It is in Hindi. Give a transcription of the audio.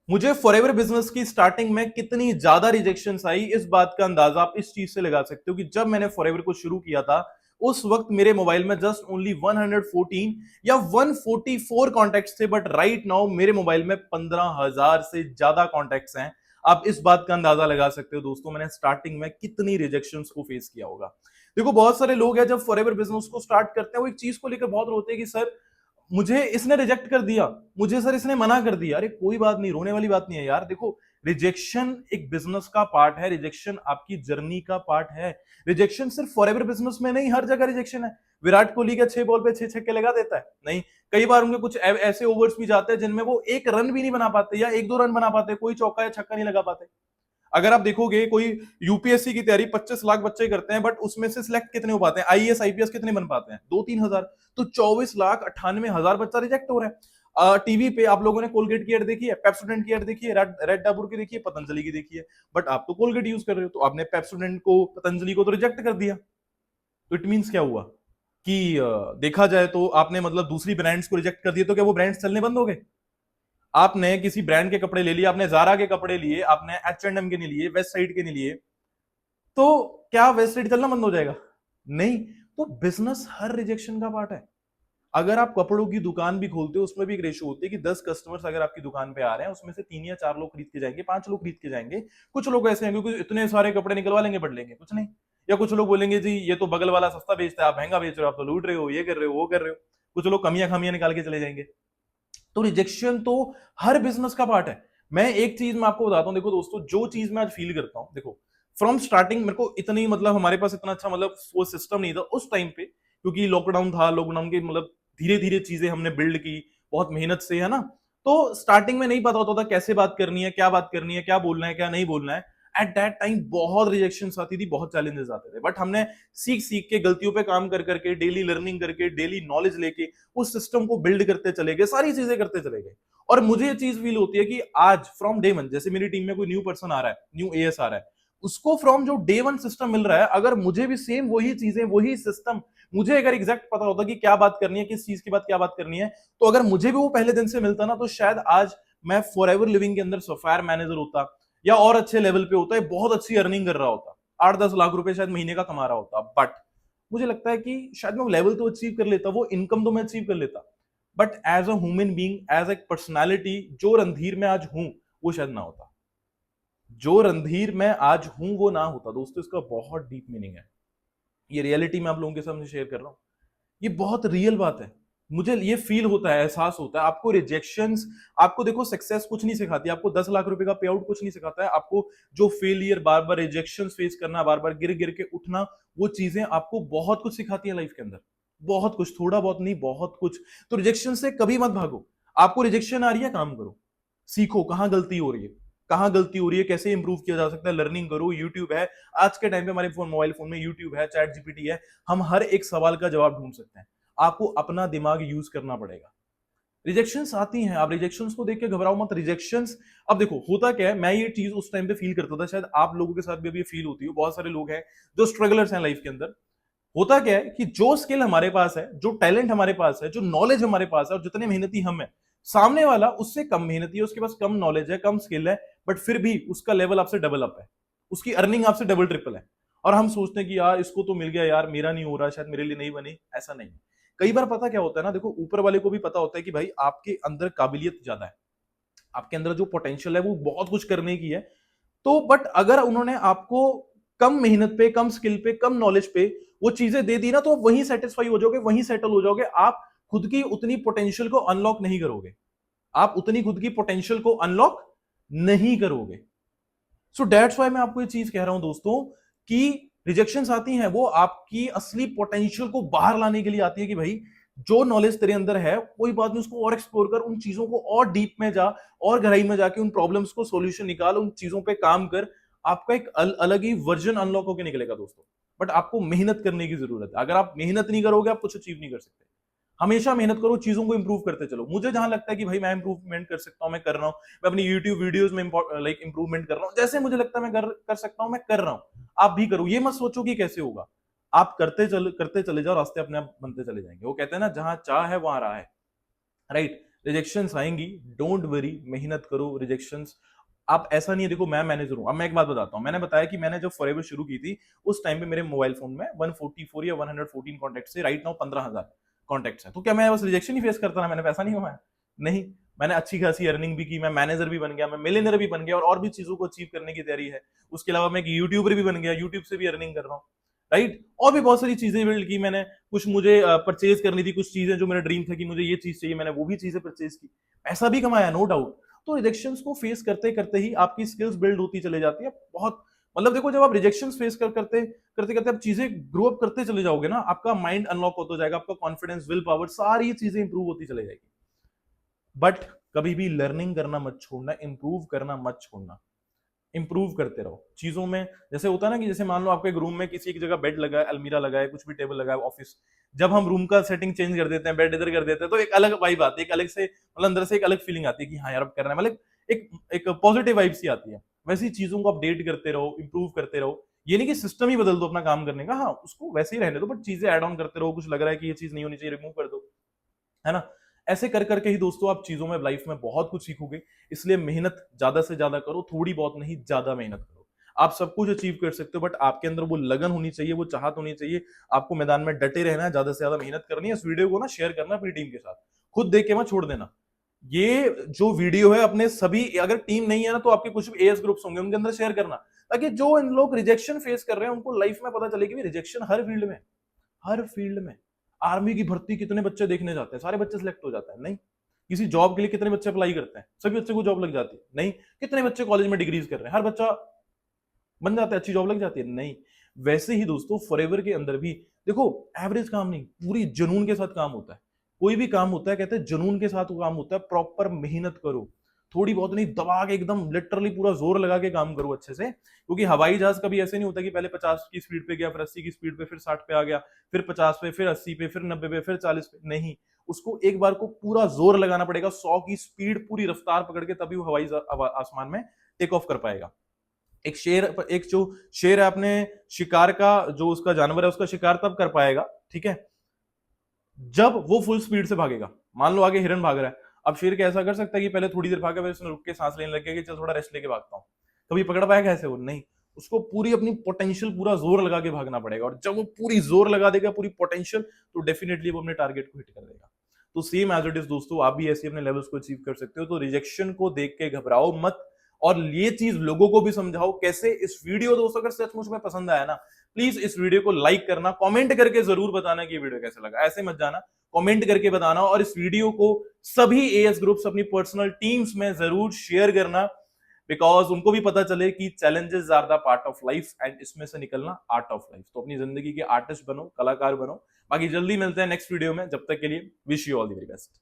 मुझे फॉरएवर बिजनेस की स्टार्टिंग में कितनी ज्यादा रिजेक्शंस आई, इस बात का अंदाजा आप इस चीज से लगा सकते हो कि जब मैंने फॉरएवर को शुरू किया था उस वक्त मेरे मोबाइल में जस्ट ओनली 114 या 144 कॉन्टैक्ट्स थे, बट राइट नाउ मेरे मोबाइल में 15,000 से ज्यादा कॉन्टैक्ट्स हैं। आप इस बात का अंदाजा लगा सकते हो दोस्तों मैंने स्टार्टिंग में कितनी रिजेक्शंस को फेस किया होगा। देखो बहुत सारे लोग हैं जब फॉरएवर बिजनेस को स्टार्ट करते हैं वो एक चीज को लेकर बहुत रोते हैं कि सर मुझे इसने रिजेक्ट कर दिया, मुझे सर इसने मना कर दिया। अरे कोई बात नहीं, रोने वाली बात नहीं है यार। देखो रिजेक्शन एक बिजनेस का पार्ट है, रिजेक्शन आपकी जर्नी का पार्ट है। रिजेक्शन सिर्फ फॉरएवर बिजनेस में नहीं, हर जगह रिजेक्शन है। विराट कोहली का 6 बॉल पे 6 छक्के लगा देता है नहीं, कई बार उनके कुछ ऐसे ओवर्स भी जाते हैं जिनमें वो एक रन भी नहीं बना पाते या एक दो रन बना पाते, कोई चौका या छक्का नहीं लगा पाते। अगर आप देखोगे कोई यूपीएससी की तैयारी 25 लाख बच्चे करते हैं, बट उसमें से सिलेक्ट कितने हो पाते हैं, आईएएस आईपीएस कितने बन पाते हैं, 2-3 हजार। तो 24,98,000 बच्चा रिजेक्ट हो रहा है। टीवी पे आप लोगों ने कोलगेट की एड देखी है, पेप्सोडेंट की एड देखी है, रेड डाबर की देखी है, पतंजलि की देखी है, बट आप तो कोलगेट यूज कर रहे हो, तो आपने पेप्सोडेंट को पतंजलि को तो रिजेक्ट कर दिया। तो इट मीन्स क्या हुआ कि देखा जाए तो आपने मतलब दूसरी ब्रांड्स को रिजेक्ट कर दिया, तो क्या वो ब्रांड्स चलने बंद हो गए? आपने किसी ब्रांड के कपड़े ले लिए, आपने जारा के कपड़े लिए, आपने एच एंड एम के नहीं लिए, वेस्ट साइड के नहीं लिए, तो क्या वेस्ट साइड चलना बंद हो जाएगा? नहीं। तो बिजनेस हर रिजेक्शन का पार्ट है। अगर आप कपड़ों की दुकान भी खोलते हो उसमें भी एक रेशियो होती है कि 10 कस्टमर्स अगर आपकी दुकान पे आ रहे हैं उसमें से 3 या 4 लोग खरीद के जाएंगे, 5 लोग खरीद के जाएंगे। कुछ लोग ऐसे हैं क्योंकि इतने सारे कपड़े निकलवा लेंगे बढ़ लेंगे कुछ नहीं। या कुछ लोग बोलेंगे जी ये तो बगल वाला सस्ता बेचता है, आप महंगा बेच रहे हो, आप तो लूट रहे हो, ये कर रहे हो, वो कर रहे हो। कुछ लोग कमियां खामियां निकाल के चले जाएंगे। तो रिजेक्शन तो हर बिजनेस का पार्ट है। मैं एक चीज मैं आपको बताता हूं, देखो दोस्तों जो चीज मैं आज फील करता हूं, देखो फ्रॉम स्टार्टिंग मेरे को इतनी मतलब हमारे पास इतना अच्छा मतलब वो सिस्टम नहीं था उस टाइम पे, क्योंकि लॉकडाउन था, लॉकडाउन के मतलब धीरे धीरे चीजें हमने बिल्ड की बहुत मेहनत से, है ना। तो स्टार्टिंग में नहीं पता होता था कैसे बात करनी है, क्या बात करनी है, क्या बोलना है, क्या नहीं बोलना है। एट दैट टाइम बहुत रिजेक्शन आती थी, बहुत चैलेंजेस आते थे, बट हमने सीख सीख के गलतियों पे काम कर करके डेली लर्निंग करके डेली नॉलेज लेके उस सिस्टम को बिल्ड करते चले गए, सारी चीजें करते चले गए। और मुझे ये चीज फील होती है कि आज फ्रॉम डे वन जैसे मेरी टीम में कोई न्यू पर्सन आ रहा है, न्यू एएस आ रहा है, उसको फ्रॉम जो डे वन सिस्टम मिल रहा है, अगर मुझे भी सेम वही चीजें वही सिस्टम, मुझे अगर एग्जैक्ट पता होता कि क्या बात करनी है, किस चीज की बात क्या बात करनी है, तो अगर मुझे भी वो पहले दिन से मिलता ना, तो शायद आज मैं फॉर एवर लिविंग के अंदर सॉफ्टवेयर मैनेजर होता या और अच्छे लेवल पे होता है, बहुत अच्छी अर्निंग कर रहा होता, 8-10 लाख रुपए शायद महीने का कमा रहा होता। बट मुझे लगता है कि शायद मैं वो लेवल तो अचीव कर लेता, वो इनकम तो मैं अचीव कर लेता, but as a human being, as a personality, जो रणधीर मैं आज हूं वो शायद ना होता। जो रणधीर मैं आज हूं वो ना होता दोस्तों। इसका बहुत डीप मीनिंग है, ये रियलिटी मैं आप लोगों के सामने शेयर कर रहा हूं, ये बहुत रियल बात है। मुझे ये फील होता है, एहसास होता है। आपको रिजेक्शंस, आपको देखो सक्सेस कुछ नहीं सिखाती, आपको 10 लाख रुपए का पे आउट कुछ नहीं सिखाता है, आपको जो फेलियर, बार बार रिजेक्शन फेस करना, बार बार गिर गिर के उठना, वो चीजें आपको बहुत कुछ सिखाती है लाइफ के अंदर। बहुत कुछ, थोड़ा बहुत नहीं, बहुत कुछ। तो रिजेक्शन से कभी मत भागो। आपको रिजेक्शन आ रही है, काम करो, सीखो कहां गलती हो रही है, कहां गलती हो रही है, कैसे इंप्रूव किया जा सकता है, लर्निंग करो। यूट्यूब है आज के टाइम पे, हमारे फोन, मोबाइल फोन में यूट्यूब है, चैट जीपीटी है, हम हर एक सवाल का जवाब ढूंढ सकते हैं। आपको अपना दिमाग यूज करना पड़ेगा। रिजेक्शंस आती हैं, आप रिजेक्शंस को देख के घबराओ मत। रिजेक्शंस, अब देखो होता क्या है, मैं ये चीज उस टाइम पे फील करता था, शायद आप लोगों के साथ भी अभी फील होती हो, बहुत सारे लोग हैं जो स्ट्रगलर्स हैं लाइफ के अंदर। होता क्या है कि जो स्किल हमारे पास है, जो टैलेंट हमारे पास है, जो नॉलेज हमारे पास है, और जितने मेहनती हम हैं, सामने वाला उससे कम मेहनती है, उसके पास कम नॉलेज है, कम स्किल है, बट फिर भी उसका लेवल आपसे डबल अप है, उसकी अर्निंग आपसे डबल ट्रिपल है। और हम सोचते हैं कि यार इसको तो मिल गया, यार मेरा नहीं हो रहा, शायद मेरे लिए नहीं बनी। ऐसा नहीं है। कई बार पता क्या होता है ना, देखो ऊपर वाले को भी पता होता है कि भाई आपके अंदर काबिलियत ज्यादा है, आपके अंदर जो पोटेंशियल है वो बहुत कुछ करने की है। तो बट अगर उन्होंने आपको कम मेहनत पे, कम स्किल पे, कम नॉलेज पे वो चीजें दे दी ना, तो वहीं सेटिस्फाई हो जाओगे, वहीं सेटल हो जाओगे। आप खुद की उतनी पोटेंशियल को अनलॉक नहीं करोगे, आप उतनी खुद की पोटेंशियल को अनलॉक नहीं करोगे। सो दैट्स वाई मैं आपको ये चीज कह रहा हूं दोस्तों कि रिजेक्शंस आती हैं, वो आपकी असली पोटेंशियल को बाहर लाने के लिए आती है कि भाई जो नॉलेज तेरे अंदर है, कोई बात नहीं, उसको और एक्सप्लोर कर, उन चीजों को और डीप में जा, और गहराई में जाके उन प्रॉब्लम्स को सॉल्यूशन निकाल, उन चीजों पे काम कर। आपका एक अलग ही वर्जन अनलॉक होकर निकलेगा दोस्तों। बट आपको मेहनत करने की जरूरत है। अगर आप मेहनत नहीं करोगे आप कुछ अचीव नहीं कर सकते। हमेशा मेहनत करो, चीजों को इंप्रूव करते चलो। मुझे जहां लगता है कि भाई मैं इंप्रूवमेंट कर सकता हूं, मैं कर रहा हूं। मैं अपनी यूट्यूब वीडियोस में लाइक इंप्रूवमेंट कर रहा हूं, जैसे मुझे लगता है मैं कर सकता हूं, मैं कर रहा हूं। आप भी करो, ये मत सोचो कि कैसे होगा। आप करते चले जाओ, रास्ते अपने आप बनते चले जाएंगे। वो कहते हैं ना, जहां चाह है वहां राह है, राइट। रिजेक्शंस आएंगी, डोंट वरी, मेहनत करो। रिजेक्शंस, आप ऐसा नहीं है, देखो मैं मैनेजर हूं, अब मैं एक बात बताता हूं, मैंने बताया कि मैंने जब फॉरएवर शुरू की थी उस टाइम पे मेरे मोबाइल फोन में 144 या 114 कॉन्टेक्ट से राइट नाउ 15,000 कॉन्टेक्ट्स है। तो क्या मैं बस रिजेक्शन ही फेस करता रहा, मैंने पैसा नहीं कमाया? नहीं, मैंने अच्छी खासी अर्निंग भी की, मैं मैनेजर भी बन गया, मैं मिलियनर भी बन गया, और भी चीजों को अचीव करने की तैयारी है। उसके अलावा मैं एक यूट्यूबर भी बन गया, यूट्यूब से भी अर्निंग कर रहा हूँ, राइट। और भी बहुत सारी चीजें बिल्ड की मैंने, कुछ मुझे परचेज करनी थी, कुछ चीजें जो मेरा ड्रीम था कि मुझे ये चीज चाहिए, मैंने वो भी चीजें परचेज की, पैसा भी कमाया, नो डाउट। तो रिजेक्शंस को फेस करते करते ही आपकी स्किल्स बिल्ड होती चली जाती है बहुत। मतलब देखो, जब आप रिजेक्शंस फेस करते करते करते आप चीजें ग्रो अप करते चले जाओगे ना, आपका माइंड अनलॉक होता जाएगा, आपका कॉन्फिडेंस, विल पावर, सारी चीजें इंप्रूव होती चली जाएगी। बट कभी भी लर्निंग करना मत छोड़ना, इंप्रूव करना मत छोड़ना, इंप्रूव करते रहो चीजों में। जैसे होता है ना कि जैसे मान लो आपके एक रूम में किसी एक जगह बेड लगा है, अलमीरा लगा है, कुछ भी टेबल लगा है, ऑफिस, जब हम रूम का सेटिंग चेंज कर देते हैं, बेड इधर कर देते हैं, तो एक अलग वाइब आती है, एक अलग से मतलब अंदर से एक अलग फीलिंग आती है कि हाँ यार अब करना है, मतलब एक एक पॉजिटिव वाइब सी आती है। वैसी चीजों को अपडेट करते रहो, इंप्रूव करते रहो। ये नहीं कि सिस्टम ही बदल दो अपना काम करने का, हाँ उसको वैसे ही रहने दो, बट चीजें ऐड ऑन करते रहो, कुछ लग रहा है कि ये चीज नहीं होनी चाहिए, रिमूव कर दो, है ना। ऐसे कर करके ही दोस्तों आप चीजों में, लाइफ में बहुत कुछ सीखोगे। इसलिए मेहनत ज्यादा से ज्यादा करो, थोड़ी बहुत नहीं, ज्यादा मेहनत करो। आप सब कुछ अचीव कर सकते हो, बट आपके अंदर वो लगन होनी चाहिए, वो चाहत होनी चाहिए। आपको मैदान में डटे रहना है, ज्यादा से ज्यादा मेहनत करनी है। इस वीडियो को ना शेयर करना अपनी टीम के साथ, खुद देख के मत छोड़ देना। ये जो वीडियो है अपने सभी, अगर टीम नहीं है ना तो आपके कुछ भी एएस ग्रुप्स होंगे उनके अंदर शेयर करना, ताकि जो इन लोग रिजेक्शन फेस कर रहे हैं उनको लाइफ में पता चले कि रिजेक्शन हर फील्ड में, हर फील्ड में। आर्मी की भर्ती कितने बच्चे देखने जाते हैं, सारे बच्चे सिलेक्ट हो जाते हैं? नहीं। किसी जॉब के लिए कितने बच्चे अप्लाई करते हैं, सभी बच्चे को जॉब लग जाती है? नहीं। कितने बच्चे कॉलेज में डिग्रीज कर रहे हैं, हर बच्चा बन जाता है, अच्छी जॉब लग जाती है? नहीं। वैसे ही दोस्तों फॉरएवर के अंदर भी देखो, एवरेज काम नहीं, पूरी जुनून के साथ काम होता है। कोई भी काम होता है कहते हैं जुनून के साथ वो काम होता है। प्रॉपर मेहनत करो, थोड़ी बहुत नहीं, दबा के एकदम लिटरली पूरा जोर लगा के काम करो अच्छे से। क्योंकि हवाई जहाज कभी ऐसे नहीं होता कि पहले 50 की स्पीड पे गया, फिर 80 की स्पीड पे, फिर 60 पे आ गया, फिर 50 पे, फिर 80 पे, फिर 90 पे, फिर 40 पे। नहीं, उसको एक बार को पूरा जोर लगाना पड़ेगा, 100 की स्पीड पूरी रफ्तार पकड़ के, तभी वो हवाई आसमान में टेक ऑफ कर पाएगा। एक शेर, एक जो शेर है अपने शिकार का, जो उसका जानवर है उसका शिकार तब कर पाएगा, ठीक है, जब वो फुल स्पीड से भागेगा। मान लो आगे हिरन भाग रहा है, अब शेर कैसा कर सकता है कि पहले थोड़ी देर भागा, फिर उसने रुक के सांस लेने लग गया कि चल थोड़ा रेस्ट लेके भागता हूं। कभी पकड़ पाएगा ऐसे? वो नहीं। उसको पूरी अपनी पोटेंशियल, पूरा जोर लगा के भागना पड़ेगा, और जब वो पूरी जोर लगा देगा, पूरी पोटेंशियल, तो डेफिनेटली वो अपने टारगेट को हिट कर देगा। तो सेम एज इट इज दोस्तों, आप भी ऐसे अपने लेवल्स को अचीव कर सकते हो। तो रिजेक्शन को देख के घबराओ मत, और ये चीज लोगों को भी समझाओ कैसे। इस वीडियो दोस्तों अगर सचमुच में पसंद आया ना, प्लीज इस वीडियो को लाइक करना, कमेंट करके जरूर बताना कि ये वीडियो कैसा लगा। ऐसे मत जाना, कमेंट करके बताना, और इस वीडियो को सभी एएस ग्रुप्स, अपनी पर्सनल टीम्स में जरूर शेयर करना, बिकॉज उनको भी पता चले कि challenges are the part of life, and इसमें से निकलना आर्ट ऑफ लाइफ। तो अपनी जिंदगी के आर्टिस्ट बनो, कलाकार बनो। बाकी जल्दी मिलते हैं नेक्स्ट वीडियो में, जब तक के लिए wish you all the very best.